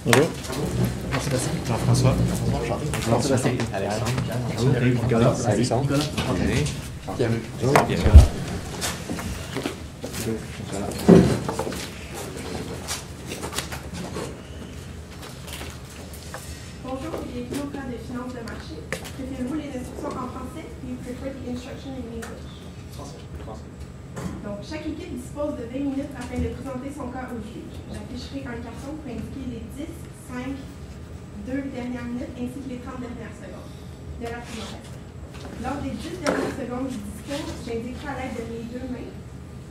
Bonjour. Jean-François. Jean-Sébastien. Alexandre. Nicolas. Alexandre. Pierre. Bonjour et bienvenue au cours de finances de marché. Préférez-vous les instructions en français? You prefer the instruction in English? Français. Donc, chaque équipe dispose de 20 minutes afin de présenter son cas au juge. J'afficherai un carton pour indiquer les 10, 5, 2 dernières minutes ainsi que les 30 dernières secondes de la présentation. Lors des 10 dernières secondes du discours, j'indiquerai à l'aide de mes deux mains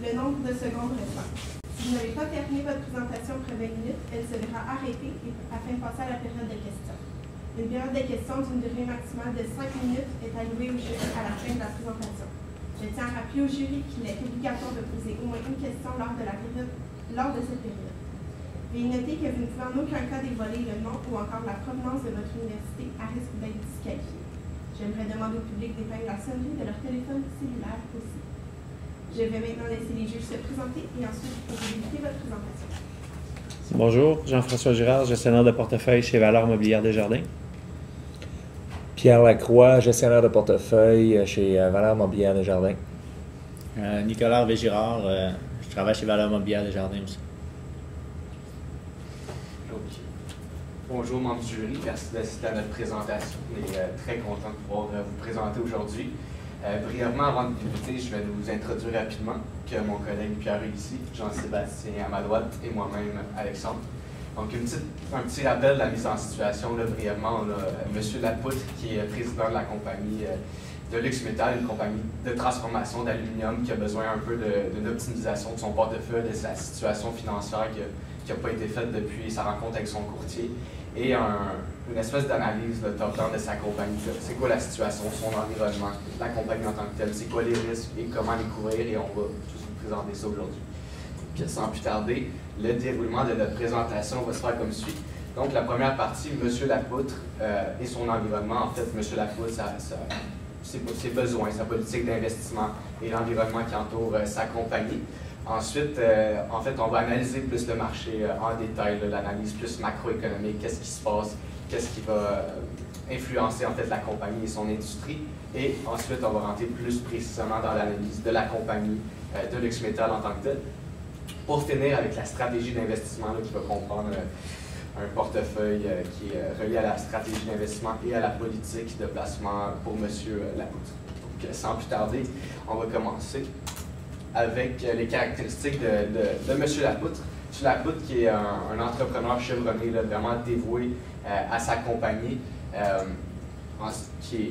le nombre de secondes restantes. Si vous n'avez pas terminé votre présentation après 20 minutes, elle se verra arrêtée afin de passer à la période de questions. Une période de questions d'une durée maximale de 5 minutes est allouée au jury à la fin de la présentation. Je tiens à rappeler au jury qu'il est obligatoire de poser au moins une question lors de cette période. Veuillez noter que vous ne pouvez en aucun cas dévoiler le nom ou encore la provenance de votre université à risque d'être disqualifié. J'aimerais demander au public d'éteindre la sonnerie de leur téléphone cellulaire aussi. Je vais maintenant laisser les juges se présenter et ensuite vous pourrez débuter votre présentation. Bonjour, Jean-François Girard, gestionnaire de portefeuille chez Valeurs Mobilières Desjardins. Pierre Lacroix, gestionnaire de portefeuille chez Valeurs Mobilières Desjardins. Nicolas Hervé-Girard, je travaille chez Valeurs Mobilières Desjardins aussi. Bonjour, membres du jury. Merci d'assister à notre présentation. On est très content de pouvoir vous présenter aujourd'hui. Brièvement, avant de débuter, je vais vous introduire rapidement que mon collègue Pierre est ici, Jean-Sébastien à ma droite et moi-même Alexandre. Donc, un petit rappel de la mise en situation. Là, brièvement, on a M. Lapoutre, qui est président de la compagnie de Luxe Métal, une compagnie de transformation d'aluminium qui a besoin un peu d'une optimisation de son portefeuille, de sa situation financière qui n'a pas été faite depuis sa rencontre avec son courtier, et une espèce d'analyse top-down de sa compagnie. C'est quoi la situation, son environnement, la compagnie en tant que telle, c'est quoi les risques et comment les couvrir, et on va tous vous présenter ça aujourd'hui. Puis, sans plus tarder, le déroulement de notre présentation va se faire comme suit. Donc, la première partie, M. Lapoutre et son environnement. En fait, M. Lapoutre, ses besoins, sa politique d'investissement et l'environnement qui entoure sa compagnie. Ensuite, en fait, on va analyser plus le marché en détail, l'analyse plus macroéconomique, qu'est-ce qui se passe, qu'est-ce qui va influencer en fait la compagnie et son industrie. Et ensuite, on va rentrer plus précisément dans l'analyse de la compagnie de Luxe Métal en tant que telle. Pour finir avec la stratégie d'investissement qui va comprendre un portefeuille qui est relié à la stratégie d'investissement et à la politique de placement pour M. Lapoutre. Donc, sans plus tarder, on va commencer avec les caractéristiques de M. Lapoutre. M. Lapoutre, qui est un entrepreneur chevronné, vraiment dévoué à sa compagnie, qui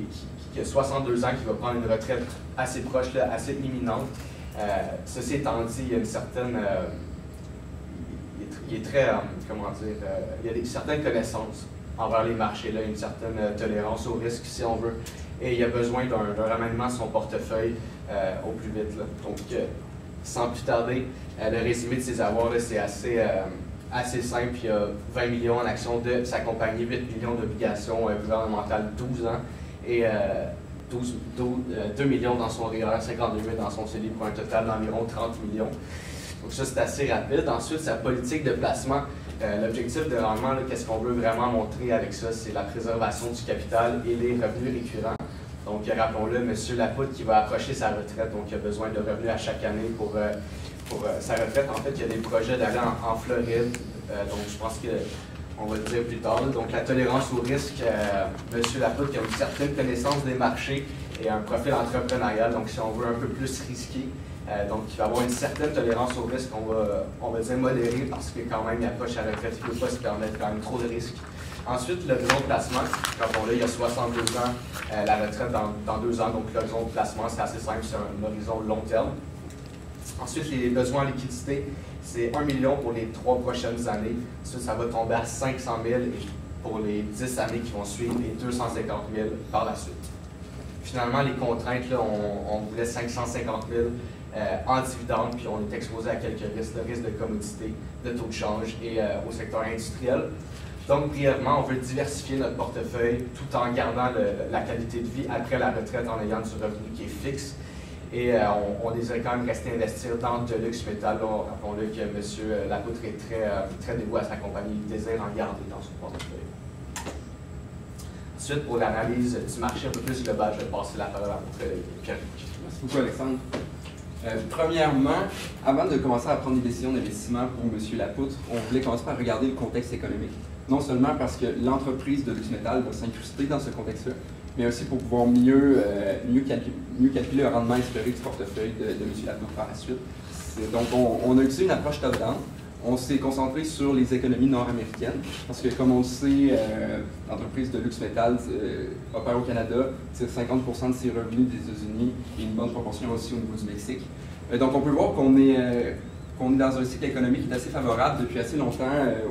a 62 ans, qui va prendre une retraite assez proche, assez imminente. Ceci étant dit, il y a une certaine... il est très... comment dire... il y a certaines connaissances envers les marchés, là, une certaine tolérance au risque, si on veut. Et il y a besoin d'un remaniement de son portefeuille au plus vite. Là. Donc, sans plus tarder, le résumé de ses avoirs, c'est assez simple. Il y a 20 millions en actions de sa compagnie, 8 millions d'obligations gouvernementales, 12 ans, et 2 millions dans son REER, 52 000 dans son CELI, pour un total d'environ 30 millions. Donc ça, c'est assez rapide. Ensuite, sa politique de placement, l'objectif de rendement, qu'est-ce qu'on veut vraiment montrer avec ça, c'est la préservation du capital et les revenus récurrents. Donc, rappelons-le, M. Lapoutre qui va approcher sa retraite, donc il a besoin de revenus à chaque année pour sa retraite. En fait, il y a des projets d'aller en Floride, donc je pense qu'on va le dire plus tard. Donc, la tolérance au risque, M. Lapoutre qui a une certaine connaissance des marchés et un profil entrepreneurial, donc si on veut un peu plus risqué, donc il va avoir une certaine tolérance au risque, on va dire modérée, parce que quand même il approche à la retraite, il ne peut pas se permettre quand même trop de risques. Ensuite, l'horizon de placement, quand on l'a, il y a 62 ans, la retraite dans 2 ans, donc l'horizon de placement, c'est assez simple, c'est un horizon long terme. Ensuite, les besoins en liquidité, c'est 1 million pour les 3 prochaines années. Ensuite, ça va tomber à 500 000 pour les 10 années qui vont suivre et 250 000 par la suite. Finalement, les contraintes, là, on voulait 550 000 en dividendes, puis on est exposé à quelques risques, le risque de commodité, de taux de change et au secteur industriel. Donc, brièvement, on veut diversifier notre portefeuille tout en gardant la qualité de vie après la retraite en ayant du revenu qui est fixe. Et on désirait quand même rester investir dans Deluxe Metal. Rappelons-le que M. Lapoutre est très dévoué à sa compagnie. Il désire en garder dans son portefeuille. Ensuite, pour l'analyse du marché un peu plus global, je vais passer la parole à Pierre. Merci beaucoup, Alexandre. Premièrement, avant de commencer à prendre des décisions d'investissement pour M. Lapoutre, on voulait commencer par regarder le contexte économique. Non seulement parce que l'entreprise de Deluxe Metal va s'incruster dans ce contexte-là, mais aussi pour pouvoir mieux calculer le rendement espéré du portefeuille de M. Lapoutre par la suite. Donc, on a utilisé une approche top-down. On s'est concentré sur les économies nord-américaines, parce que, comme on le sait, l'entreprise de Deluxe Metal opère au Canada, tire 50% de ses revenus des États-Unis et une bonne proportion aussi au niveau du Mexique. Donc, on peut voir qu'on est dans un cycle économique qui est assez favorable depuis assez longtemps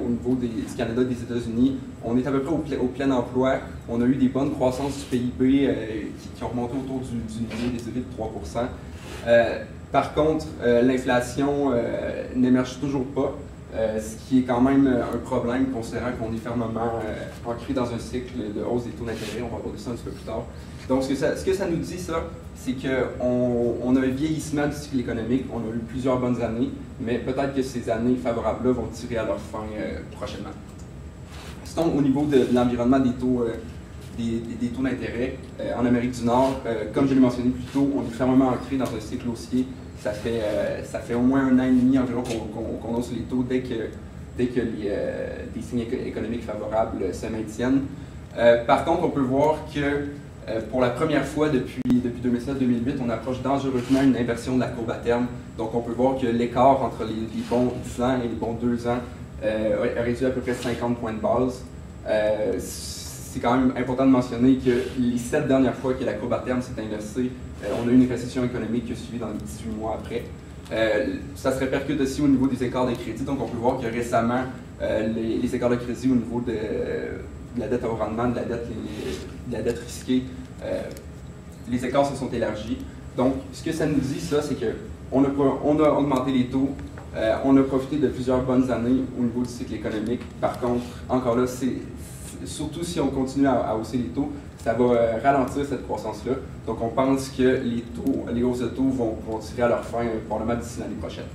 au niveau du Canada et des États-Unis. On est à peu près au plein emploi. On a eu des bonnes croissances du PIB qui ont remonté autour du niveau des élevés de 3%. Par contre, l'inflation n'émerge toujours pas, ce qui est quand même un problème considérant qu'on est fermement ancré dans un cycle de hausse des taux d'intérêt. On va aborder ça un petit peu plus tard. Donc, ce que ça nous dit, ça, c'est qu'on a un vieillissement du cycle économique. On a eu plusieurs bonnes années, mais peut-être que ces années favorables-là vont tirer à leur fin prochainement. Sinon, au niveau de l'environnement des taux d'intérêt en Amérique du Nord, comme je l'ai mentionné plus tôt, on est fermement ancré dans un cycle haussier. Ça fait au moins 1 an et demi environ qu'on hausse les taux dès que les signes économiques favorables se maintiennent. Par contre, on peut voir que pour la première fois depuis 2007-2008, on approche dangereusement une inversion de la courbe à terme. Donc, on peut voir que l'écart entre les bons 10 ans et les bons 2 ans a réduit à peu près 50 points de base. C'est quand même important de mentionner que les 7 dernières fois que la courbe à terme s'est inversée, on a eu une récession économique qui a suivi dans les 18 mois après. Ça se répercute aussi au niveau des écarts de crédit. Donc, on peut voir que récemment, les écarts de crédit au niveau de la dette au rendement, de la dette risquée, les écarts se sont élargis. Donc, ce que ça nous dit, ça, c'est qu'on a augmenté les taux, on a profité de plusieurs bonnes années au niveau du cycle économique. Par contre, encore là, surtout si on continue à hausser les taux, ça va ralentir cette croissance-là. Donc, on pense que les hausses de taux vont tirer à leur fin probablement d'ici l'année prochaine.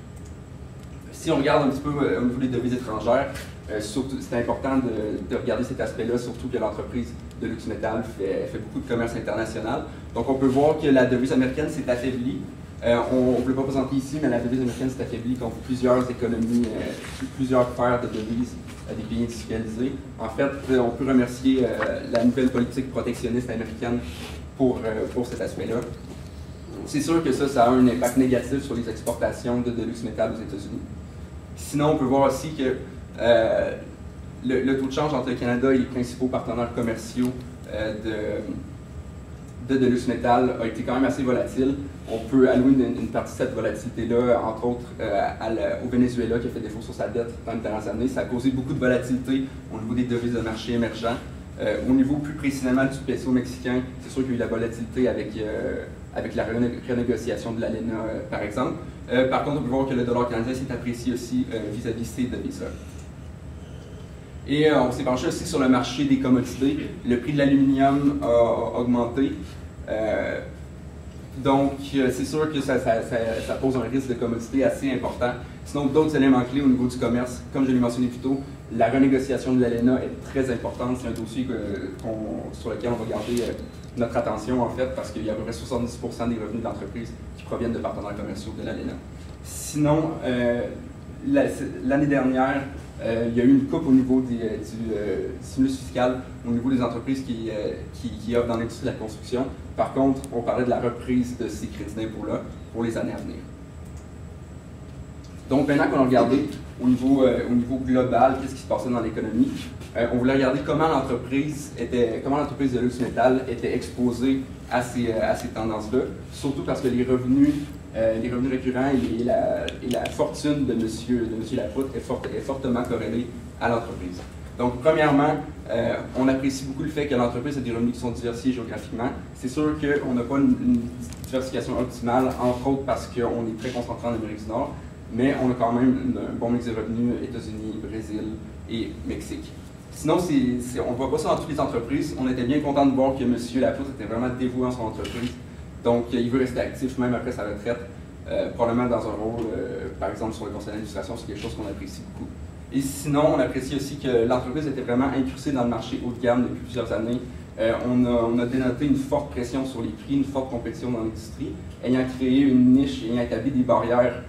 Si on regarde un petit peu au niveau des devises étrangères, c'est important de regarder cet aspect-là, surtout que l'entreprise de Deluxe Metal fait beaucoup de commerce international. Donc, on peut voir que la devise américaine s'est affaiblie. On ne peut pas présenter ici, mais la devise américaine s'est affaiblie contre plusieurs économies, plusieurs paires de devises des pays industrialisés. En fait, on peut remercier la nouvelle politique protectionniste américaine pour cet aspect-là. C'est sûr que ça a un impact négatif sur les exportations de Deluxe Metal aux États-Unis. Sinon, on peut voir aussi que le taux de change entre le Canada et les principaux partenaires commerciaux de Deluxe Metal a été quand même assez volatile. On peut allouer une partie de cette volatilité-là, entre autres, au Venezuela qui a fait défaut sur sa dette dans les dernières années. Ça a causé beaucoup de volatilité au niveau des devises de marché émergents. Au niveau plus précisément du peso mexicain, c'est sûr qu'il y a eu la volatilité avec la renégociation de l'ALENA, par exemple. Par contre, on peut voir que le dollar canadien s'est apprécié aussi vis-à-vis ces devises-là. Et on s'est penché aussi sur le marché des commodités. Le prix de l'aluminium a augmenté. Donc, c'est sûr que ça pose un risque de commodité assez important. Sinon, d'autres éléments clés au niveau du commerce, comme je l'ai mentionné plus tôt, la renégociation de l'ALENA est très importante. C'est un dossier sur lequel on va garder notre attention, en fait, parce qu'il y a à peu près 70% des revenus de l'entreprise qui proviennent de partenaires commerciaux de l'ALENA. Sinon, l'année dernière, il y a eu une coupe au niveau du stimulus fiscal, au niveau des entreprises qui offrent dans l'industrie de la construction. Par contre, on parlait de la reprise de ces crédits d'impôt-là pour les années à venir. Donc, maintenant qu'on a regardé au niveau global, qu'est-ce qui se passait dans l'économie, on voulait regarder comment l'entreprise de Deluxe Metal était exposée à ces tendances-là, surtout parce que les revenus récurrents et la fortune de M. Lapoutre est fortement corrélée à l'entreprise. Donc, premièrement, on apprécie beaucoup le fait que l'entreprise a des revenus qui sont diversifiés géographiquement. C'est sûr qu'on n'a pas une diversification optimale, entre autres parce qu'on est très concentré en Amérique du Nord, mais on a quand même un bon mix de revenus États-Unis, Brésil et Mexique. Sinon, on ne voit pas ça dans toutes les entreprises. On était bien content de voir que M. Lapoutre était vraiment dévoué à son entreprise. Donc, il veut rester actif même après sa retraite, probablement dans un rôle, par exemple, sur le conseil d'administration, c'est quelque chose qu'on apprécie beaucoup. Et sinon, on apprécie aussi que l'entreprise était vraiment incrustée dans le marché haut de gamme depuis plusieurs années. On a dénoté une forte pression sur les prix, une forte compétition dans l'industrie, ayant créé une niche, ayant établi des barrières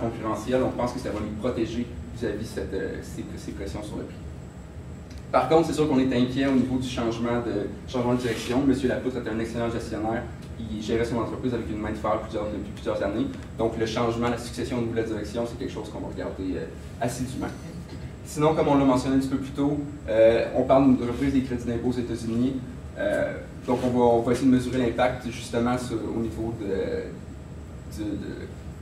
concurrentielles. On pense que ça va les protéger vis-à-vis ces pressions sur le prix. Par contre, c'est sûr qu'on est inquiet au niveau du changement de direction. M. Lapoutre était un excellent gestionnaire. Il gérait son entreprise avec une main de fer depuis plusieurs années. Donc, le changement, la succession au niveau de la direction, c'est quelque chose qu'on va regarder assidûment. Sinon, comme on l'a mentionné un petit peu plus tôt, on parle de reprise des crédits d'impôt aux États-Unis. Donc, on va essayer de mesurer l'impact justement au niveau du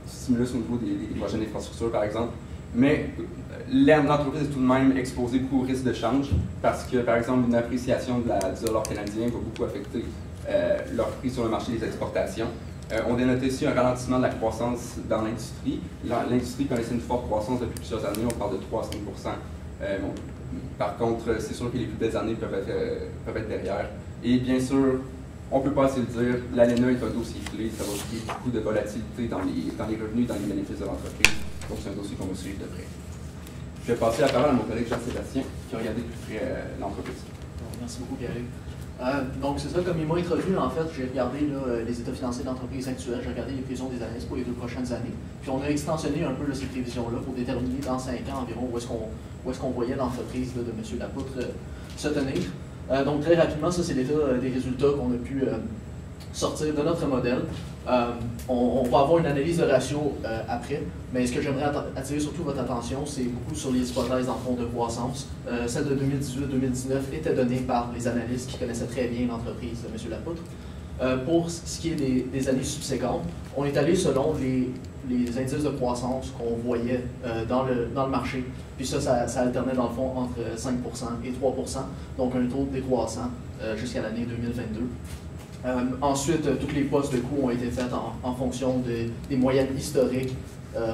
stimulus au niveau des prochaines infrastructures, par exemple. Mais l'entreprise est tout de même exposée beaucoup au risque de change parce que, par exemple, une appréciation du dollar canadien va beaucoup affecter leur prix sur le marché des exportations. On dénote aussi un ralentissement de la croissance dans l'industrie. L'industrie connaissait une forte croissance depuis plusieurs années, on parle de 3 à 5 bon. Par contre, c'est sûr que les plus belles années peuvent être derrière. Et bien sûr, on ne peut pas assez le dire, l'ALENA est un dossier clé, ça va créer beaucoup de volatilité dans les revenus, dans les bénéfices de l'entreprise. Donc c'est un dossier qu'on va suivre de près. Je vais passer la parole à mon collègue Jean-Sébastien qui a regardé plus près l'entreprise. Merci beaucoup, Pierre-Luc. Donc, c'est ça, comme il m'a introduit, en fait, j'ai regardé là, les états financiers de l'entreprise actuelle, j'ai regardé les prévisions des analystes pour les 2 prochaines années. Puis, on a extensionné un peu là, ces prévisions-là pour déterminer dans 5 ans environ où est-ce qu'on voyait l'entreprise de M. Lapoutre se tenir. Donc, très rapidement, ça, c'est l'état des résultats qu'on a pu sortir de notre modèle. On va avoir une analyse de ratio après, mais ce que j'aimerais attirer surtout votre attention, c'est beaucoup sur les hypothèses en fond de croissance. Celle de 2018-2019 était donnée par les analystes qui connaissaient très bien l'entreprise de M. Lapoutre. Pour ce qui est des années subséquentes, on est allé selon les indices de croissance qu'on voyait dans le marché. Puis ça alternait dans le fond entre 5% et 3%, donc un taux décroissant jusqu'à l'année 2022. Ensuite, tous les postes de coûts ont été faits en fonction des moyennes historiques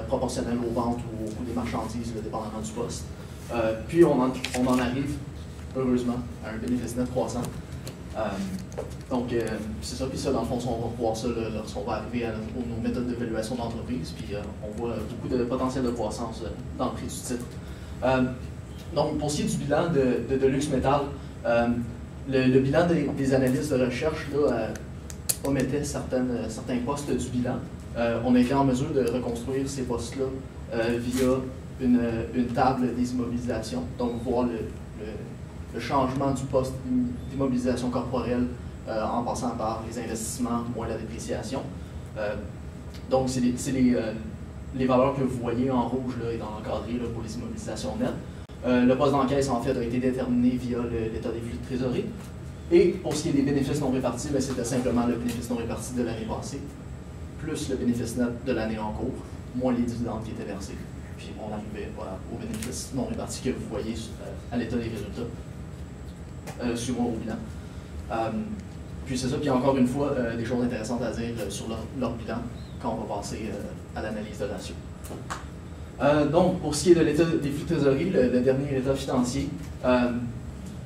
proportionnelles aux ventes ou au coût des marchandises, dépendamment du poste. Puis on en arrive, heureusement, à un bénéfice net croissant. Donc, c'est ça. Puis ça, dans le fond, on va voir ça lorsqu'on va arriver à nos méthodes d'évaluation d'entreprise. Puis on voit beaucoup de potentiel de croissance dans le prix du titre. Donc, pour ce qui est du bilan de Deluxe Metal, le bilan des analystes de recherche là, omettait certains postes du bilan. On a été en mesure de reconstruire ces postes-là via une table des immobilisations, donc voir le changement du poste d'immobilisation corporelle en passant par les investissements moins la dépréciation. Donc, c'est les valeurs que vous voyez en rouge là, étant encadrées là, pour les immobilisations nettes. Le poste d'encaisse, en fait, a été déterminé via l'état des flux de trésorerie. Et pour ce qui est des bénéfices non répartis, c'était simplement le bénéfice non réparti de l'année passée, plus le bénéfice net de l'année en cours, moins les dividendes qui étaient versés. Puis on arrivait voilà, au bénéfice non réparti que vous voyez à l'état des résultats, suivant au bilan. Puis c'est ça, puis encore une fois, des choses intéressantes à dire sur leur bilan quand on va passer à l'analyse de ratio. Donc, pour ce qui est de l'état des flux de trésorerie, le dernier état financier,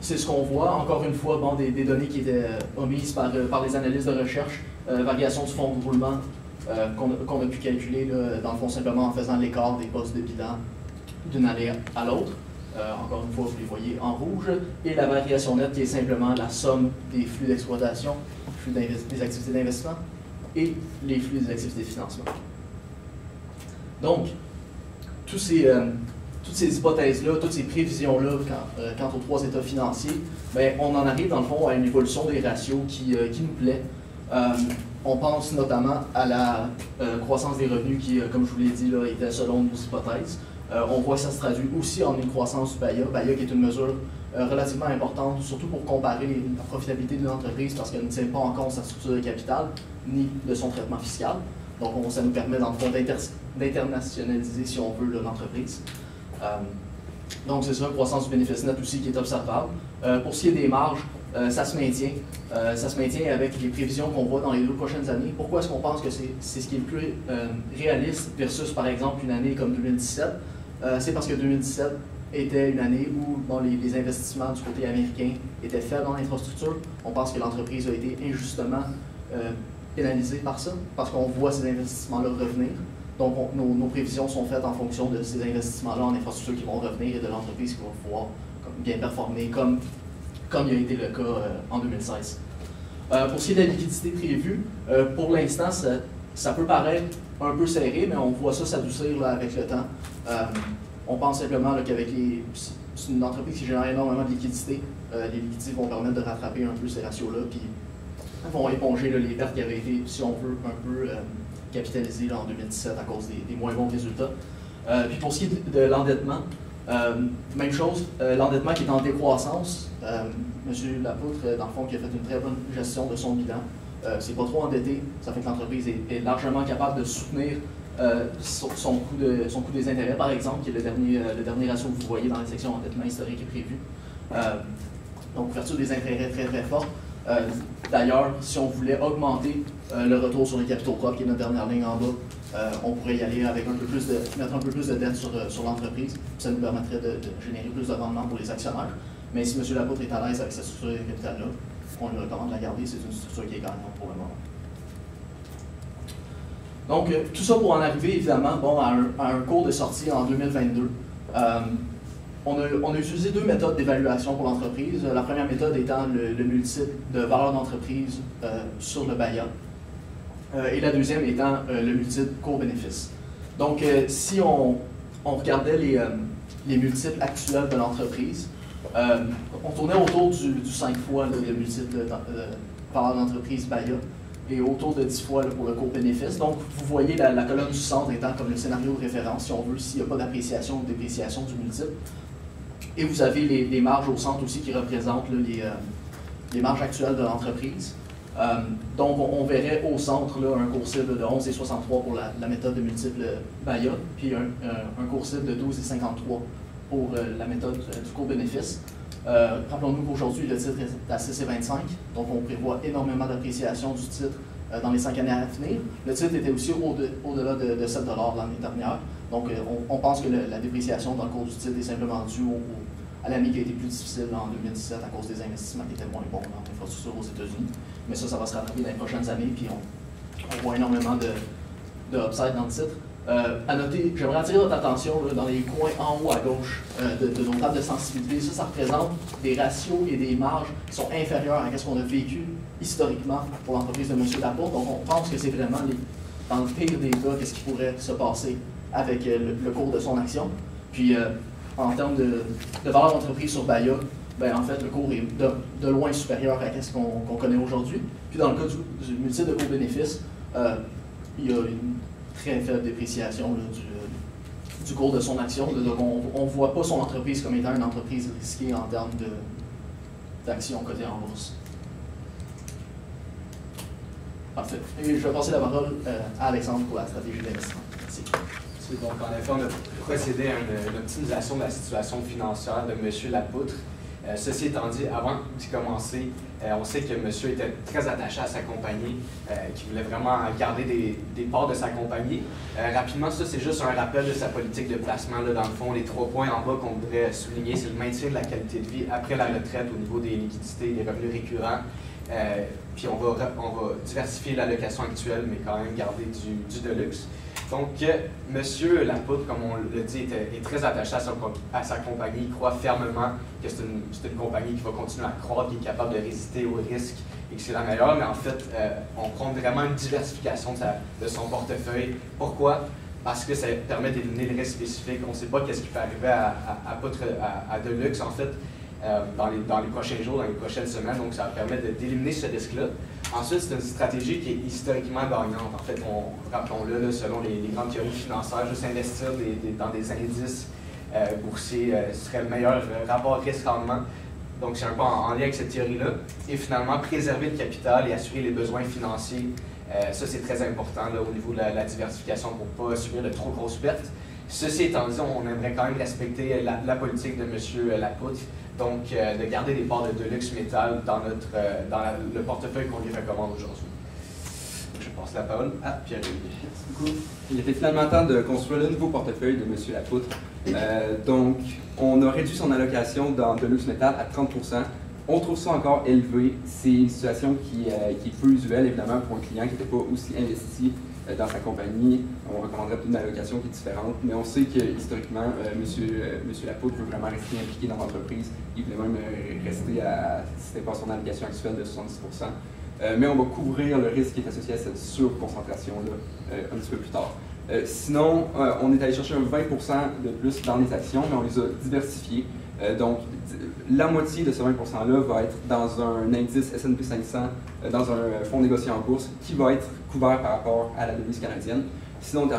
c'est ce qu'on voit, encore une fois, bon, des données qui étaient omises par les analystes de recherche, variation du fonds de roulement qu'on a pu calculer, là, dans le fond, simplement en faisant l'écart des postes de bilan d'une année à l'autre. Encore une fois, vous les voyez en rouge. Et la variation nette qui est simplement la somme des flux d'exploitation, flux des activités d'investissement et les flux des activités de financement. Donc, toutes ces hypothèses-là, toutes ces prévisions-là quant aux 3 états financiers, bien, on en arrive dans le fond à une évolution des ratios qui nous plaît. On pense notamment à la croissance des revenus qui, comme je vous l'ai dit, là, était selon nos hypothèses. On voit que ça se traduit aussi en une croissance du BAIA. BAIA qui est une mesure relativement importante, surtout pour comparer la profitabilité d'une entreprise parce qu'elle ne tient pas en compte sa structure de capital ni de son traitement fiscal. Donc, ça nous permet, dans le fond, d'internationaliser, si on veut, l'entreprise. Donc, c'est ça, croissance du bénéfice net aussi qui est observable. Pour ce qui est des marges, ça se maintient. Ça se maintient avec les prévisions qu'on voit dans les 2 prochaines années. Pourquoi est-ce qu'on pense que c'est ce qui est le plus réaliste versus, par exemple, une année comme 2017? C'est parce que 2017 était une année où bon, les investissements du côté américain étaient faibles dans l'infrastructure. On pense que l'entreprise a été injustement pénalisés par ça, parce qu'on voit ces investissements-là revenir. Donc, nos prévisions sont faites en fonction de ces investissements-là en infrastructure qui vont revenir et de l'entreprise qui va pouvoir bien performer, comme il a été le cas en 2016. Pour ce qui est de la liquidité prévue, pour l'instant, ça peut paraître un peu serré, mais on voit ça s'adoucir avec le temps. On pense simplement qu'avec c'est une entreprise qui génère énormément de liquidités. Les liquidités vont permettre de rattraper un peu ces ratios-là, puis vont éponger les pertes qui avaient été, si on veut, un peu capitalisées en 2017 à cause des moins bons résultats. Puis pour ce qui est de l'endettement, même chose, l'endettement qui est en décroissance. M. Lapoutre, dans le fond, qui a fait une très bonne gestion de son bilan, c'est pas trop endetté, ça fait que l'entreprise est largement capable de soutenir son coût des intérêts, par exemple, qui est le dernier ratio que vous voyez dans la section endettement historique est prévu. Donc, ouverture des intérêts très très forte. D'ailleurs, si on voulait augmenter le retour sur les capitaux propres, qui est notre dernière ligne en bas, on pourrait y aller avec mettre un peu plus de dette sur l'entreprise. Ça nous permettrait de générer plus de rendement pour les actionnaires. Mais si M. Lapoutre est à l'aise avec cette structure de capital-là, on lui recommande de la garder. C'est une structure qui est gagnante pour le moment. Donc, tout ça pour en arriver évidemment à un cours de sortie en 2022. On a utilisé deux méthodes d'évaluation pour l'entreprise. La première méthode étant le multiple de valeur d'entreprise sur le BAYA. Et la deuxième étant le multiple court-bénéfice. Donc, si on regardait les multiples actuels de l'entreprise, on tournait autour du 5 fois le multiple de valeur d'entreprise BAYA et autour de 10 fois pour le court-bénéfice. Donc, vous voyez la colonne du centre étant comme le scénario de référence, si on veut, s'il n'y a pas d'appréciation ou de dépréciation du multiple. Et vous avez les marges au centre aussi qui représentent les marges actuelles de l'entreprise. Donc, on verrait au centre un cours cible de 11,63 pour la méthode de multiple BAYA, puis un cours cible de 12,53 pour la méthode du court-bénéfice. Rappelons-nous qu'aujourd'hui, le titre est à 6,25, donc on prévoit énormément d'appréciation du titre dans les 5 années à venir. Le titre était aussi au-delà de 7 $ l'année dernière, donc on pense que la dépréciation dans le cours du titre est simplement due à l'année qui a été plus difficile en 2017 à cause des investissements qui étaient moins bons dans l'infrastructure aux États-Unis. Mais ça va se rattraper dans les prochaines années, puis on voit énormément de upside dans le titre. À noter, j'aimerais attirer votre attention dans les coins en haut à gauche de nos tables de sensibilité. Ça représente des ratios et des marges qui sont inférieurs à ce qu'on a vécu historiquement pour l'entreprise de M. Lapoutre. Donc, on pense que c'est vraiment, dans le pire des cas, qu'est-ce qui pourrait se passer avec le cours de son action. Puis, en termes de valeur d'entreprise sur BAYA, en fait, le cours est de loin supérieur à ce qu'on connaît aujourd'hui. Puis, dans le cas du multiple de court-bénéfice, il y a une très faible dépréciation du cours de son action. Donc, on ne voit pas son entreprise comme étant une entreprise risquée en termes d'actions cotées en bourse. Parfait. Et je vais passer la parole à Alexandre pour la stratégie d'investissement. Merci. Donc, en effet, on a procédé à une optimisation de la situation financière de M. Lapoutre. Ceci étant dit, avant d'y commencer, on sait que monsieur était très attaché à sa compagnie, qu'il voulait vraiment garder des parts de sa compagnie. Rapidement, ça, c'est juste un rappel de sa politique de placement. Là, dans le fond, les 3 points en bas qu'on voudrait souligner, c'est le maintien de la qualité de vie après la retraite au niveau des liquidités, des revenus récurrents. Puis on va diversifier l'allocation actuelle, mais quand même garder du de luxe. Donc, M. Lapoutre, comme on le dit, est très attaché à sa compagnie. Il croit fermement que c'est une compagnie qui va continuer à croître, qui est capable de résister aux risques et que c'est la meilleure. Mais en fait, on prend vraiment une diversification de son portefeuille. Pourquoi? Parce que ça permet d'éliminer les risques spécifiques. On ne sait pas qu'est-ce qui peut arriver à Deluxe, en fait, dans les prochains jours, dans les prochaines semaines. Donc, ça permet d'éliminer ce risque-là. Ensuite, c'est une stratégie qui est historiquement gagnante. En fait, rappelons-le, selon les grandes théories financières, juste investir dans des indices boursiers serait le meilleur rapport risque-rendement. Donc, c'est un peu en lien avec cette théorie-là. Et finalement, préserver le capital et assurer les besoins financiers, ça, c'est très important là, au niveau de la diversification pour ne pas subir de trop grosses pertes. Ceci étant dit, on aimerait quand même respecter la politique de M. Lapoutre, donc de garder des parts de luxe métal dans le portefeuille qu'on lui recommande aujourd'hui. Je passe la parole à Pierre-Louis. Merci beaucoup. Il était finalement temps de construire le nouveau portefeuille de M. Lapoutre. Donc, on a réduit son allocation dans Deluxe Metal à 30%. On trouve ça encore élevé. C'est une situation qui est peu usuelle, évidemment, pour un client qui n'était pas aussi investi dans sa compagnie. On recommanderait peut-être une allocation qui est différente, mais on sait que historiquement, monsieur Lapoutre veut vraiment rester impliqué dans l'entreprise. Il voulait même rester à, si ce n'est pas son allocation actuelle, de 70%. Mais on va couvrir le risque qui est associé à cette surconcentration-là un petit peu plus tard. Sinon, on est allé chercher un 20% de plus dans les actions, mais on les a diversifiées. Donc, la moitié de ce 20%-là va être dans un indice S&P 500, dans un fonds négocié en bourse, qui va être couvert par rapport à la devise canadienne. Sinon,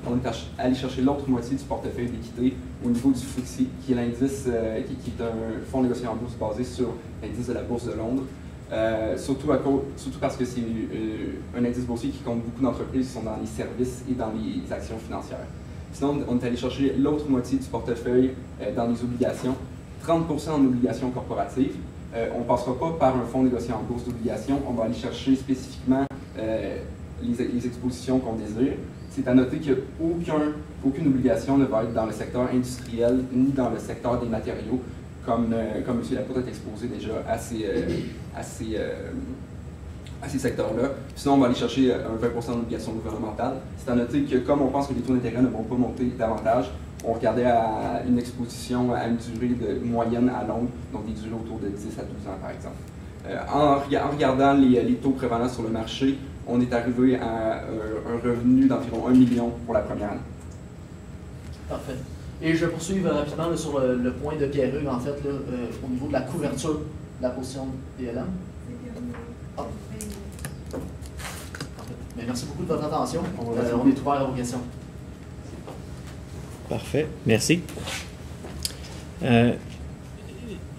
on est allé chercher l'autre moitié du portefeuille d'équité au niveau du FTSE, qui est l'indice, qui est un fonds négocié en bourse basé sur l'indice de la Bourse de Londres. Surtout parce que c'est un indice boursier qui compte beaucoup d'entreprises qui sont dans les services et dans les actions financières. Sinon, on est allé chercher l'autre moitié du portefeuille dans les obligations, 30% en obligations corporatives. On ne passera pas par un fonds négocié en bourse d'obligations, on va aller chercher spécifiquement les expositions qu'on désire. C'est à noter qu'aucune obligation ne va être dans le secteur industriel ni dans le secteur des matériaux, comme M. Lapoutre a exposé déjà à ces secteurs-là. Sinon, on va aller chercher un 20% d'obligations gouvernementales. C'est à noter que comme on pense que les taux d'intérêt ne vont pas monter davantage, on regardait à une exposition à une durée de moyenne à longue, donc des durées autour de 10 à 12 ans par exemple. En regardant les taux prévalents sur le marché, on est arrivé à un revenu d'environ 1 million pour la première année. Parfait. Et je vais poursuivre rapidement là, sur le point de Pierre-Hugues, en fait, là, au niveau de la couverture de la position DLM. Ah. Mais merci beaucoup de votre attention. On est ouvert à vos questions. Parfait. Merci.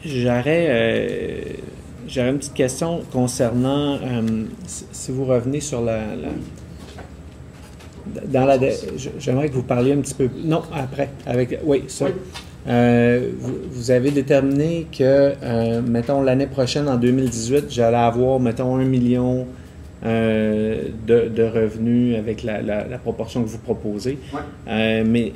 J'aurais une petite question concernant, si vous revenez sur j'aimerais que vous parliez un petit peu. Non, après. Oui, ça. Oui. Vous avez déterminé que, mettons, l'année prochaine, en 2018, j'allais avoir, mettons, 1 million de revenus avec la proportion que vous proposez. Ouais. Mais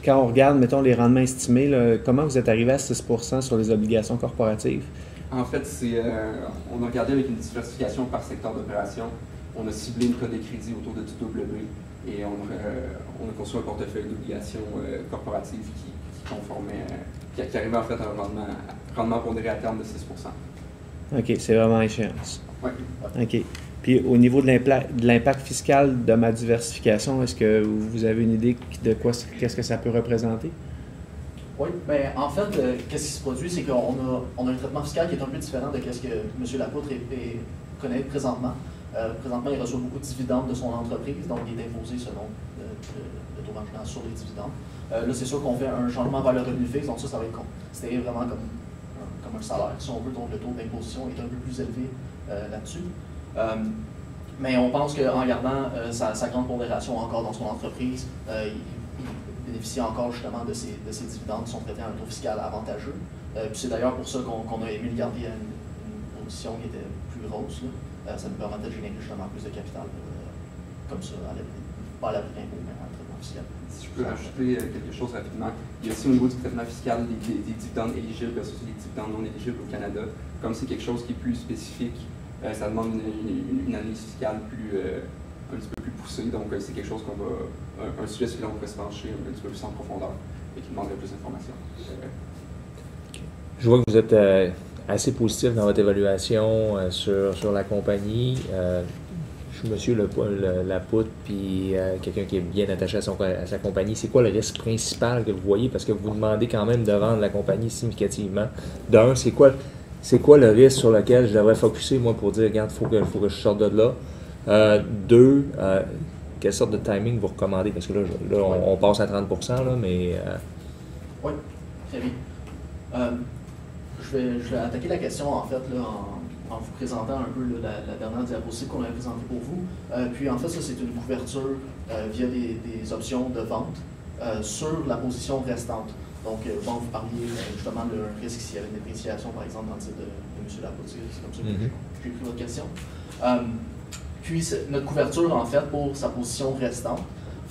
quand on regarde, mettons, les rendements estimés, là, comment vous êtes arrivé à 6% sur les obligations corporatives? En fait, on a regardé avec une diversification par secteur d'opération. On a ciblé une cote de crédit autour de du double B et on a construit un portefeuille d'obligations corporatives qui arrivait en fait à un rendement pondéré à terme de 6%. OK, c'est vraiment à échéance. Oui. OK. Puis au niveau de l'impact fiscal de ma diversification, est-ce que vous avez une idée de qu'est-ce que ça peut représenter? Oui, bien, en fait, qu'est-ce qui se produit, c'est qu'on a un traitement fiscal qui est un peu différent de ce que M. Lapoutre connaît présentement. Présentement, il reçoit beaucoup de dividendes de son entreprise, donc il est imposé selon le taux marginal sur les dividendes. Là, c'est sûr qu'on fait un changement vers le revenu fixe, donc ça va être c'était vraiment comme un salaire, si on veut, donc le taux d'imposition est un peu plus élevé là-dessus. Mais on pense qu'en gardant sa grande pondération encore dans son entreprise, il bénéficie encore justement de ces dividendes qui sont traités à un taux fiscal avantageux. Puis c'est d'ailleurs pour ça qu'on a aimé le garder à une position qui était plus grosse. Là. Ça nous permettait de générer justement plus de capital comme ça, pas à l'abri d'impôt, mais à un traitement fiscal. Si je peux rajouter quelque chose rapidement, il y a aussi au niveau du traitement fiscal des dividendes éligibles versus les dividendes non éligibles au Canada. Comme c'est quelque chose qui est plus spécifique, ça demande une analyse fiscale un petit peu plus poussée, donc c'est quelque chose un sujet sur lequel on pourrait se pencher un petit peu plus en profondeur et qui demanderait plus d'informations. Je vois que vous êtes assez positif dans votre évaluation sur la compagnie. Je suis monsieur Lapoutre, puis quelqu'un qui est bien attaché à sa compagnie. C'est quoi le risque principal que vous voyez? Parce que vous demandez quand même de vendre la compagnie significativement. D'un, c'est quoi le risque sur lequel je devrais focuser, moi, pour dire, regarde, il faut que je sorte de là? Deux, quelle sorte de timing vous recommandez? Parce que là on passe à 30%, là, mais... Oui, très bien. Je vais attaquer la question, en fait, là, en vous présentant un peu là, la dernière diapositive qu'on avait présentée pour vous. Puis, en fait, ça, c'est une couverture via des options de vente sur la position restante. Donc, bon, vous parliez justement d'un risque s'il y avait une dépréciation, par exemple, dans le titre de M. Lapoutre. C'est comme ça que j'ai pris votre question. Puis, notre couverture, en fait, pour sa position restante,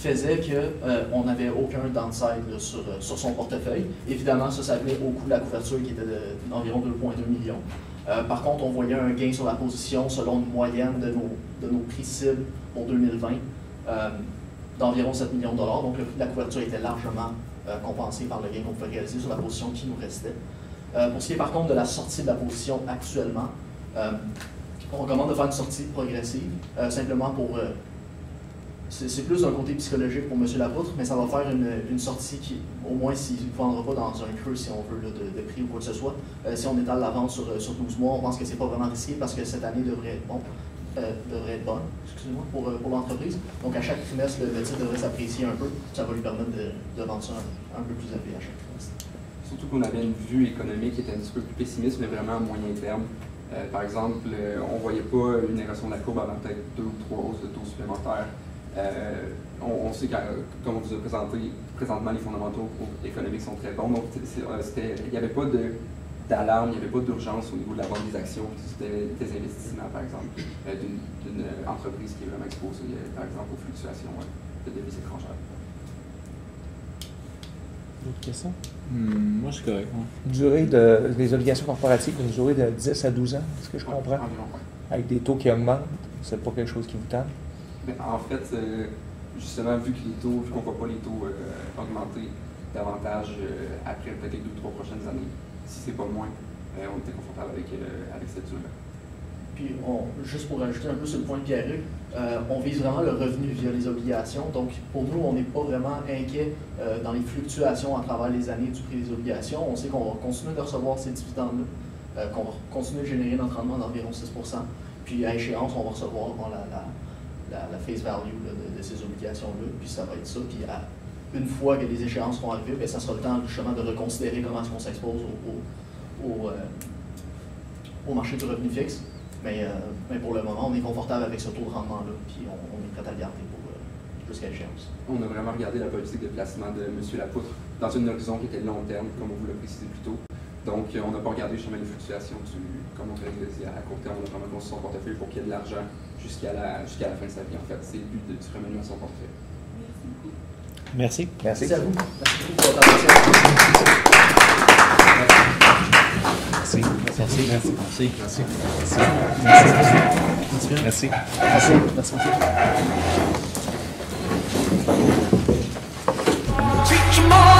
faisait qu'on n'avait aucun downside là, sur son portefeuille. Évidemment, ça venait au coût de la couverture qui était d'environ 2,2 millions. Par contre, on voyait un gain sur la position selon une moyenne de nos prix cibles pour 2020 d'environ 7 millions de dollars. Donc, le prix de la couverture était largement compensé par le gain qu'on pouvait réaliser sur la position qui nous restait. Pour ce qui est par contre de la sortie de la position actuellement, on recommande de faire une sortie progressive, simplement pour... c'est plus d'un côté psychologique pour M. Lapoutre, mais ça va faire une sortie qui, au moins s'il ne vendra pas dans un creux, si on veut, là, de prix ou quoi que ce soit, si on étale la vente sur 12 mois, on pense que c'est pas vraiment risqué parce que cette année devrait être bonne, excusez-moi, pour l'entreprise. Donc à chaque trimestre, le titre devrait s'apprécier un peu. Ça va lui permettre de vendre ça un peu plus élevé à chaque trimestre. Surtout qu'on avait une vue économique qui était un petit peu plus pessimiste, mais vraiment à moyen terme. Par exemple, on ne voyait pas une érosion de la courbe avant peut-être 2 ou 3 hausses de taux supplémentaires. On sait que, comme on vous a présenté, présentement, les fondamentaux économiques sont très bons. Donc, il n'y avait pas d'alarme, il n'y avait pas d'urgence au niveau de la vente des actions, des investissements, par exemple, d'une entreprise qui est vraiment exposée, par exemple, aux fluctuations de devises étrangères. D'autres questions? Moi, c'est correct. Durée des obligations corporatives, une durée de 10 à 12 ans, est-ce que je comprends? Environ, ouais. Avec des taux qui augmentent, c'est pas quelque chose qui vous tente? Mais en fait, justement, vu qu'on ne voit pas les taux augmenter davantage après peut-être les 2 ou 3 prochaines années, si c'est pas moins, on était confortable avec cette durée-là. Puis, juste pour ajouter un peu sur le point de Pierre-Luc, on vise vraiment le revenu via les obligations. Donc, pour nous, on n'est pas vraiment inquiet dans les fluctuations à travers les années du prix des obligations. On sait qu'on va continuer de recevoir ces dividendes-là, qu'on va continuer de générer notre rendement d'environ 6 %. Puis, à échéance, on va recevoir la face value là, de ces obligations-là. Puis, ça va être ça. Puis, une fois que les échéances seront arrivées, bien, ça sera le temps justement de reconsidérer comment est-ce qu'on s'expose au marché du revenu fixe. Mais pour le moment, on est confortable avec ce taux de rendement-là, puis on est prêt à le garder jusqu'à l'échéance. On a vraiment regardé la politique de placement de M. Lapoutre dans une horizon qui était long terme, comme on vous l'a précisé plus tôt. Donc, on n'a pas regardé justement les fluctuations comme on l'a dit à court terme. On a vraiment construit son portefeuille pour qu'il y ait de l'argent jusqu'à la fin de sa vie. En fait, c'est le but du remaniement de son portefeuille. Merci. Merci. Merci à vous. Merci beaucoup pour votre attention. Merci. Merci. Merci. Merci. Merci. Merci. Merci. Teach 'em all.